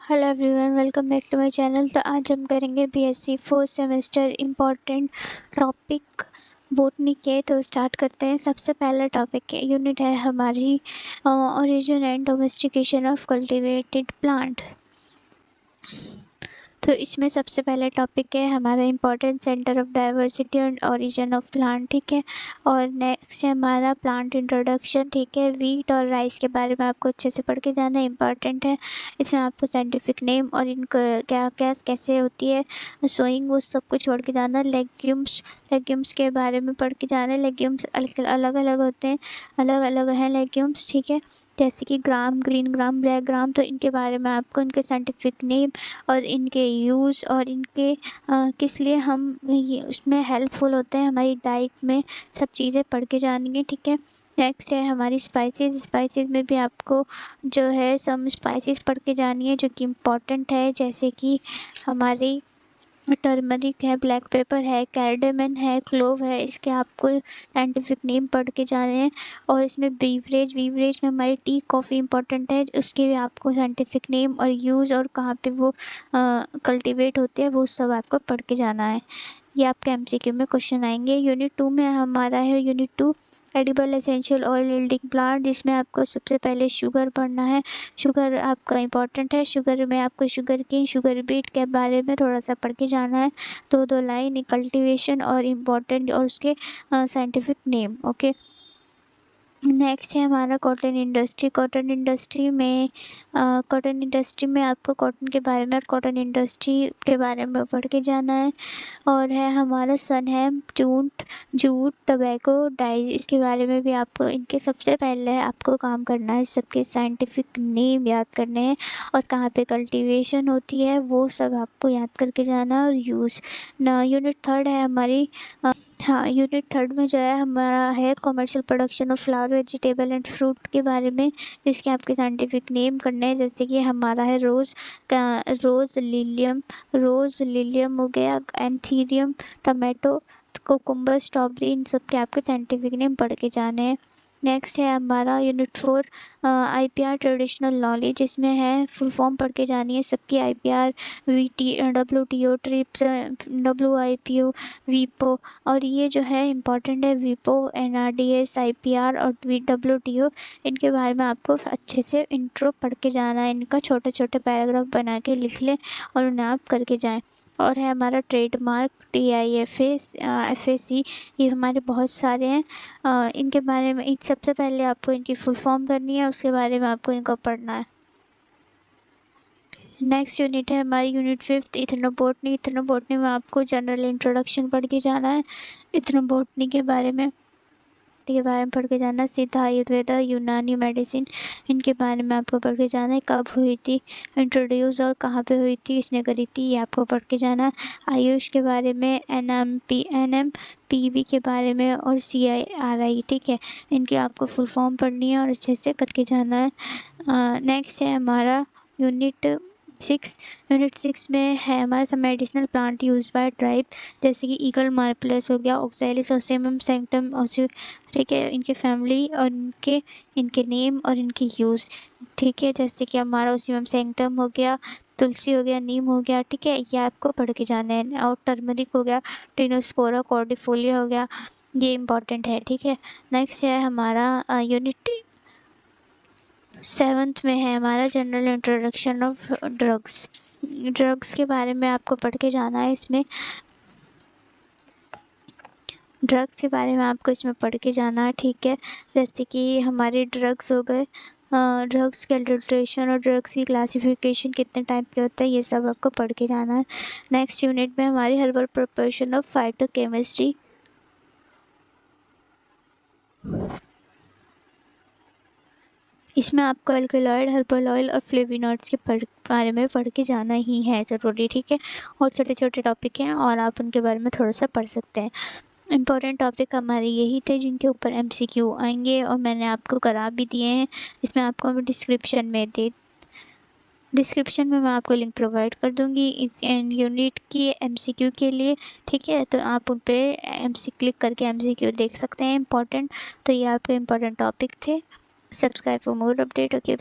Hello everyone, welcome back to my channel. तो आज हम करेंगे BSc fourth semester important topic botany के। तो स्टार्ट करते हैं। सबसे पहला टॉपिक है, यूनिट है हमारी origin and domestication of cultivated plant. तो इसमें सबसे पहला टॉपिक है हमारा important centre of diversity and origin of plant, ठीक है। और नेक्स्ट है हमारा प्लांट इंट्रोडक्शन, ठीक है। वीट और राइस के बारे में आपको अच्छे से पढ़ के जाना इम्पॉर्टेंट है। इसमें आपको साइंटिफिक नेम और इनका क्या क्या कैसे होती है सोइंग, वो सब कुछ पढ़ के जाना। लेग्यूम्स के बारे में पढ़ के जाना। लेग्यूम्स अलग अलग होते हैं, अलग अलग हैं लेग्यूम्स, ठीक है। जैसे कि ग्राम, ग्रीन ग्राम, ब्लैक ग्राम। तो इनके बारे में आपको इनके साइंटिफिक नेम और इनके यूज़ और इनके किस लिए हम ये उसमें हेल्पफुल होते हैं हमारी डाइट में, सब चीज़ें पढ़ के जानेंगे, ठीक है। नेक्स्ट है हमारी स्पाइसेस में भी आपको जो है सम स्पाइसेस पढ़ के जानी है जो कि इम्पॉर्टेंट है, जैसे कि हमारी टर्मरिक है, ब्लैक पेपर है, कैर्डेमन है, क्लोव है। इसके आपको साइंटिफिक नेम पढ़ के जाने हैं। और इसमें बीवरेज में हमारी टी कॉफ़ी इंपॉर्टेंट है, उसके भी आपको साइंटिफिक नेम और यूज़ और कहाँ पे वो कल्टीवेट होते हैं वो सब आपको पढ़ के जाना है। ये आपके एमसीक्यू में क्वेश्चन आएंगे। यूनिट 2 में हमारा है unit 2 edible essential oil yielding plant, जिसमें आपको सबसे पहले शुगर पढ़ना है। शुगर आपका इम्पॉर्टेंट है। शुगर में आपको शुगर केन, शुगर बीट के बारे में थोड़ा सा पढ़ के जाना है। दो लाइन कल्टीवेशन और इम्पॉर्टेंट और उसके साइंटिफिक नेम, ओके। नेक्स्ट है हमारा कॉटन इंडस्ट्री। कॉटन इंडस्ट्री में आपको कॉटन के बारे में, कॉटन इंडस्ट्री के बारे में पढ़ के जाना है। और है हमारा सन है जूट, टबैको, डाइज। इसके बारे में भी आपको इनके सबसे पहले आपको काम करना है, सबके साइंटिफिक नेम याद करने हैं और कहाँ पे कल्टीवेशन होती है वो सब आपको याद करके जाना। और यूज़ ना यूनिट 3 है हमारी यूनिट 3 में जो है हमारा है commercial production of flower, vegetable and fruit के बारे में, जिसके आपके साइंटिफिक नेम करने हैं। जैसे कि हमारा है रोज़ लिलियम हो गया, एंथीरियम, टमाटो, कोकुम्बर, स्ट्रॉबेरी। इन सब के आपके साइंटिफिक नेम पढ़ के जाने हैं। नेक्स्ट है हमारा यूनिट 4 आईपीआर ट्रेडिशनल नॉलेज, जिसमें है फुल फॉर्म पढ़ के जानी है सबकी। आईपीआर, WTO, ट्रिप्स, WIPO, वीपो। और ये जो है इम्पॉर्टेंट है, वीपो, NRDS, IPR और WTO। इनके बारे में आपको अच्छे से इंट्रो पढ़ के जाना है। इनका छोटे छोटे पैराग्राफ बना के लिख लें और उन्हें आप करके जाएं। और है हमारा ट्रेडमार्क, TIFA, FAC। ये हमारे बहुत सारे हैं। इनके बारे में सबसे पहले आपको इनकी फुल फॉर्म करनी है, उसके बारे में आपको इनको पढ़ना है। नेक्स्ट यूनिट है हमारी यूनिट 5 इथनोबोटनी में आपको जनरल इंट्रोडक्शन पढ़ के जाना है। इथनोबोटनी के बारे में पढ़ के जाना। सिद्ध आयुर्वेदा, यूनानी मेडिसिन, इनके बारे में आपको पढ़ के जाना है। कब हुई थी इंट्रोड्यूस और कहाँ पे हुई थी, किसने करी थी, ये आपको पढ़ के जाना है। आयुष के बारे में, NMPV के बारे में और CIRI, ठीक है। इनकी आपको फुल फॉर्म पढ़नी है और अच्छे से करके जाना है। नेक्स्ट है हमारा यूनिट 6 में है हमारा सब medicinal plant use by tribe, जैसे कि ईगल मार्पलेस हो गया, ऑक्सैलिस, ओसेमम सैंक्टम, ठीक है। इनके फैमिली और इनके नेम और इनके यूज़, ठीक है। जैसे कि हमारा ओसेमम सैंक्टम हो गया, तुलसी हो गया, नीम हो गया, ठीक है। ये आपको पढ़ के जाना है। और टर्मरिक हो गया, टिनोस्पोरा कॉर्डिफोलिया हो गया, ये इम्पॉर्टेंट है, ठीक है। नेक्स्ट है हमारा यूनिट 7 में है हमारा जनरल इंट्रोडक्शन ऑफ ड्रग्स के बारे में आपको पढ़ के जाना है। इसमें ड्रग्स के बारे में आपको इसमें पढ़ के जाना है, ठीक है। जैसे कि हमारे ड्रग्स हो गए, ड्रग्स के अडल्ट्रेशन और ड्रग्स की क्लासिफिकेशन कितने टाइप के होते हैं, ये सब आपको पढ़ के जाना है। नेक्स्ट यूनिट में हमारी हर्बल प्रिपरेशन ऑफ फाइटोकेमिस्ट्री, इसमें आपको एल्कलॉइड, हर्बल ऑयल और फ्लेविनॉइड्स के बारे में पढ़ के जाना ही है ज़रूरी, ठीक है। और छोटे छोटे टॉपिक हैं और आप उनके बारे में थोड़ा सा पढ़ सकते हैं। इम्पॉर्टेंट टॉपिक हमारे यही थे जिनके ऊपर MCQ आएंगे और मैंने आपको करा भी दिए हैं। इसमें आपको डिस्क्रिप्शन में मैं आपको लिंक प्रोवाइड कर दूंगी इस यूनिट की MCQ के लिए, ठीक है। तो आप उन पर क्लिक करके MCQ देख सकते हैं इम्पॉर्टेंट। तो ये आपके इम्पॉर्टेंट टॉपिक थे। Subscribe for more update, okay.